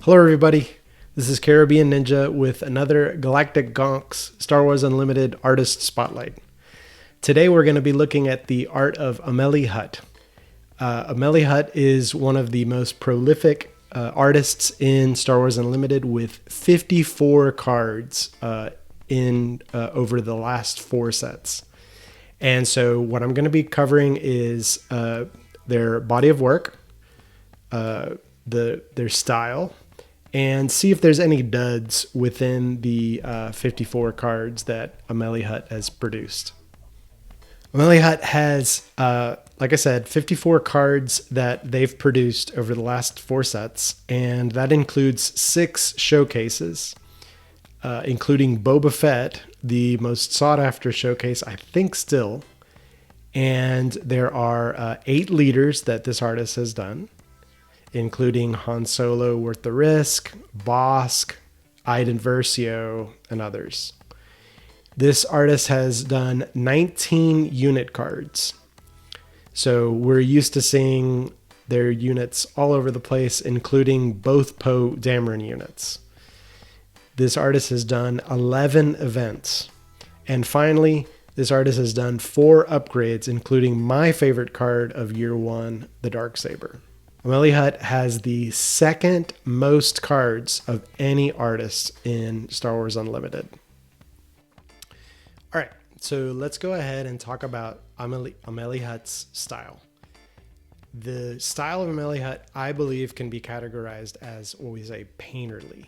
Hello everybody, this is CaribbeanNinja with another GalacticGonks Star Wars Unlimited Artist Spotlight. Today we're going to be looking at the art of Amélie Hutt. Amélie Hutt is one of the most prolific artists in Star Wars Unlimited with 54 cards over the last 4 sets. And so what I'm going to be covering is their body of work, their style, and see if there's any duds within the 54 cards that Amélie Hutt has produced. Amélie Hutt has, like I said, 54 cards that they've produced over the last 4 sets, and that includes 6 showcases, including Boba Fett, the most sought-after showcase, I think still. And there are 8 leaders that this artist has done, including Han Solo, Worth the Risk, Bosk, Iden Versio, and others. This artist has done 19 unit cards. So we're used to seeing their units all over the place, including both Poe Dameron units. This artist has done 11 events. And finally, this artist has done 4 upgrades, including my favorite card of year 1, the Darksaber. Amélie Hutt has the second most cards of any artist in Star Wars Unlimited. All right, so let's go ahead and talk about Amélie Hutt's style. The style of Amélie Hutt, I believe, can be categorized as what we say painterly.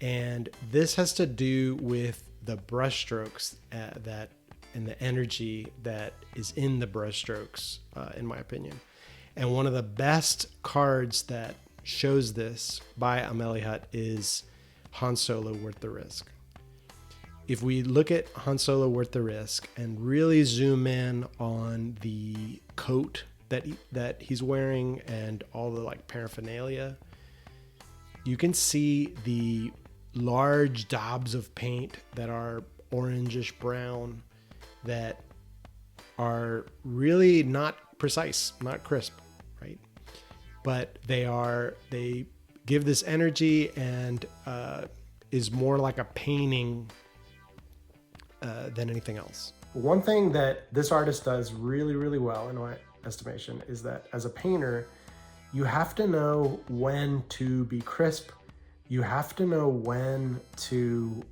And this has to do with the brushstrokes and the energy that is in the brushstrokes, in my opinion. And one of the best cards that shows this by Amélie Hutt is Han Solo, Worth the Risk. If we look at Han Solo, Worth the Risk and really zoom in on the coat that he's wearing and all the paraphernalia, you can see the large daubs of paint that are orangish brown that are really not precise, not crisp, right? But they give this energy and is more like a painting than anything else. One thing that this artist does really, really well, in my estimation, is that as a painter, you have to know when to be crisp. You have to know when to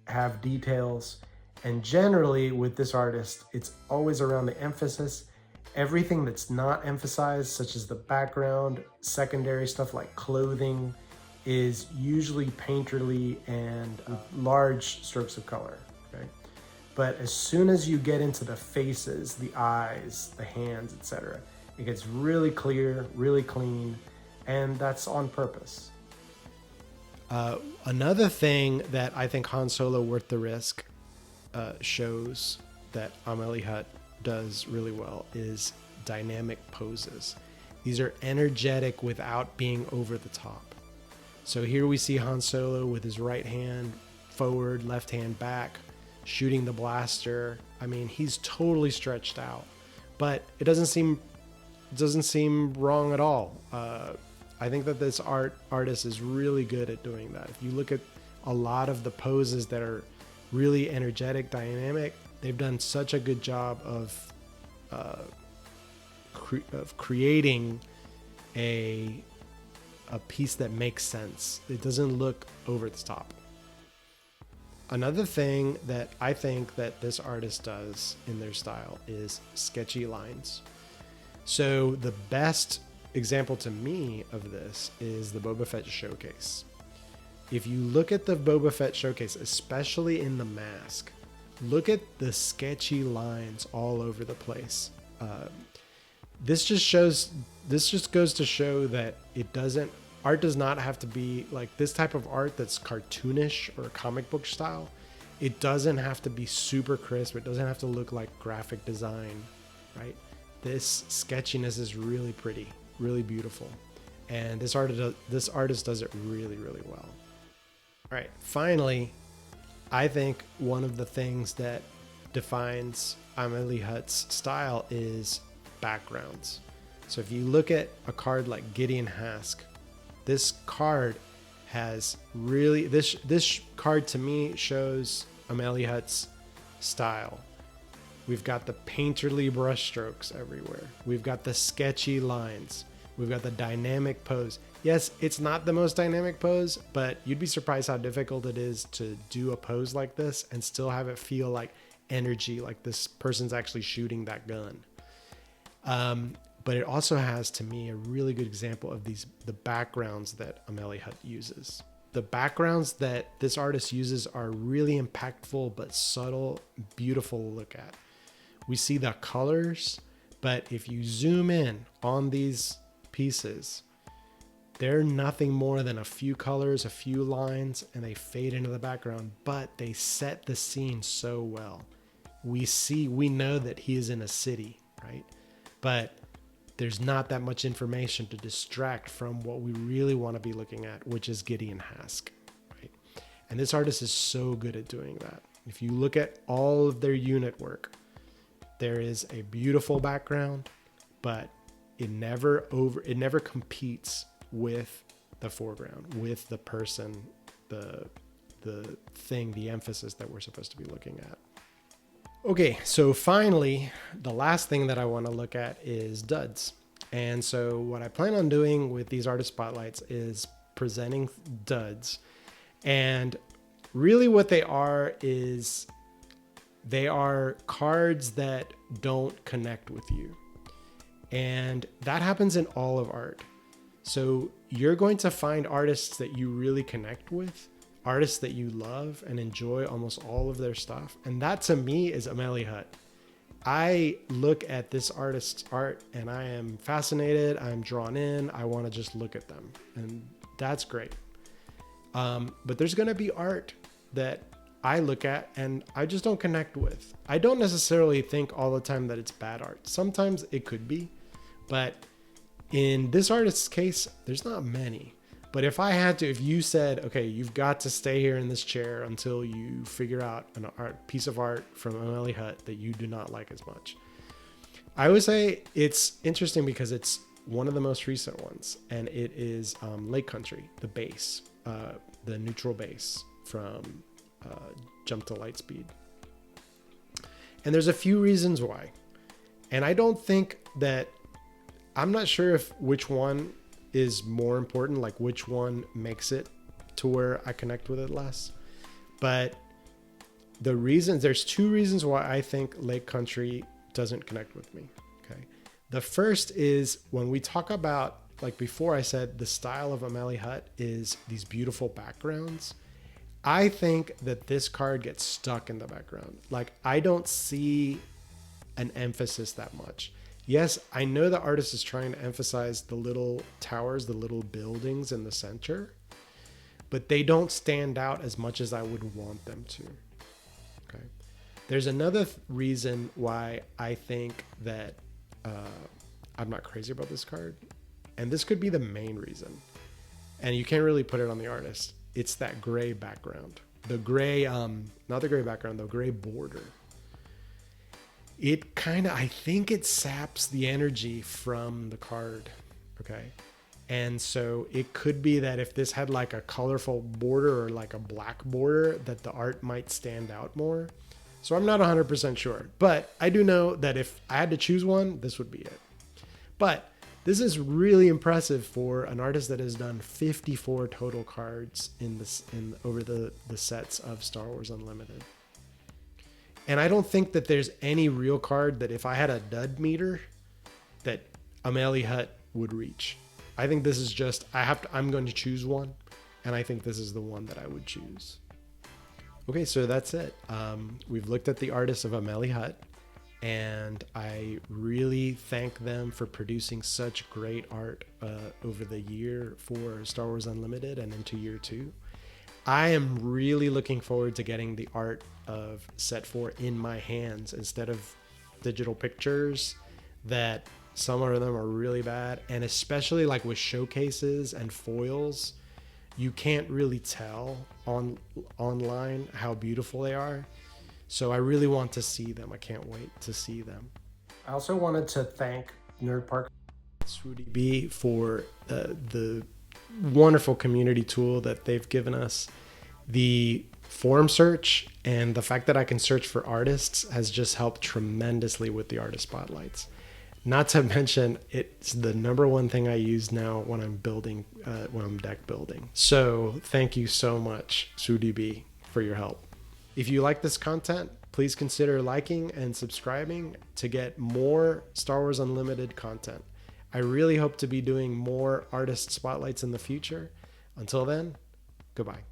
have details. And generally with this artist, it's always around the emphasis. Everything that's not emphasized, such as the background, secondary stuff like clothing, is usually painterly and large strokes of color, okay? But as soon as you get into the faces, the eyes, the hands, etc., it gets really clear, really clean, and that's on purpose. Another thing that I think Han Solo, Worth the Risk shows that Amélie Hutt does really well is dynamic poses. These are energetic without being over the top. So here we see Han Solo with his right hand forward, left hand back, shooting the blaster. I mean, he's totally stretched out, but it doesn't seem wrong at all. I think that this artist is really good at doing that. If you look at a lot of the poses that are really energetic, dynamic, they've done such a good job of creating a piece that makes sense. It doesn't look over the top. Another thing that I think that this artist does in their style is sketchy lines. So the best example to me of this is the Boba Fett showcase. If you look at the Boba Fett showcase, especially in the mask, look at the sketchy lines all over the place. This just goes to show that art does not have to be like this type of art that's cartoonish or comic book style. It doesn't have to be super crisp. It doesn't have to look like graphic design, right? This sketchiness is really pretty, really beautiful. And this artist does it really, really well. All right, finally, I think one of the things that defines Amélie Hutt's style is backgrounds. So if you look at a card like Gideon Hask, this card has really, this card to me shows Amélie Hutt's style. We've got the painterly brushstrokes everywhere. We've got the sketchy lines. We've got the dynamic pose. Yes, it's not the most dynamic pose, but you'd be surprised how difficult it is to do a pose like this and still have it feel like energy, like this person's actually shooting that gun. But it also has, to me, a really good example of the backgrounds that Amélie Hutt uses. The backgrounds that this artist uses are really impactful, but subtle, beautiful to look at. We see the colors, but if you zoom in on these pieces, they're nothing more than a few colors, a few lines, and they fade into the background, but they set the scene so well. We know that he is in a city, right? But there's not that much information to distract from what we really want to be looking at, which is Gideon Hask, right? And this artist is so good at doing that. If you look at all of their unit work, there is a beautiful background, but it never competes with the foreground, with the person, the thing, the emphasis that we're supposed to be looking at. Okay, so finally, the last thing that I want to look at is duds. And so what I plan on doing with these artist spotlights is presenting duds. And really what they are is they are cards that don't connect with you. And that happens in all of art. So you're going to find artists that you really connect with, artists that you love and enjoy almost all of their stuff. And that to me is Amélie Hutt. I look at this artist's art and I am fascinated. I'm drawn in. I want to just look at them. And that's great. But there's going to be art that I look at and I just don't connect with. I don't necessarily think all the time that it's bad art. Sometimes it could be. But in this artist's case, there's not many. But if you said, okay, you've got to stay here in this chair until you figure out an piece of art from Amélie Hutt that you do not like as much, I would say it's interesting because it's one of the most recent ones, and it is Lake Country, the bass, the neutral bass from Jump to Lightspeed. And there's a few reasons why. And I don't think that, I'm not sure which one is more important, like which one makes it to where I connect with it less. But there's two reasons why I think Lake Country doesn't connect with me. Okay. The first is when we talk about, like before I said, the style of Amélie Hutt is these beautiful backgrounds. I think that this card gets stuck in the background. Like I don't see an emphasis that much. Yes, I know the artist is trying to emphasize the little towers, the little buildings in the center, but they don't stand out as much as I would want them to. Okay. There's another reason why I think that I'm not crazy about this card, and this could be the main reason, and you can't really put it on the artist. It's that gray background. The gray, not the gray background, the gray border. It I think it saps the energy from the card, okay? And so it could be that if this had like a colorful border or like a black border, that the art might stand out more. So I'm not 100% sure, but I do know that if I had to choose one, this would be it. But this is really impressive for an artist that has done 54 total cards over the sets of Star Wars Unlimited. And I don't think that there's any real card that if I had a dud meter that Amélie Hutt would reach. I think this is just, I'm going to choose one, and I think this is the one that I would choose. Okay, so that's it. We've looked at the artists of Amélie Hutt, and I really thank them for producing such great art over the year for Star Wars Unlimited and into year 2. I am really looking forward to getting the art of set 4 in my hands instead of digital pictures, that some of them are really bad. And especially like with showcases and foils, you can't really tell online how beautiful they are. So I really want to see them. I can't wait to see them. I also wanted to thank Nerd Park SWU for the wonderful community tool that they've given us. The form search and the fact that I can search for artists has just helped tremendously with the artist spotlights. Not to mention, it's the number one thing I use now when I'm building, when I'm deck building. So thank you so much, SWUDB, for your help. If you like this content, please consider liking and subscribing to get more Star Wars Unlimited content. I really hope to be doing more artist spotlights in the future. Until then, goodbye.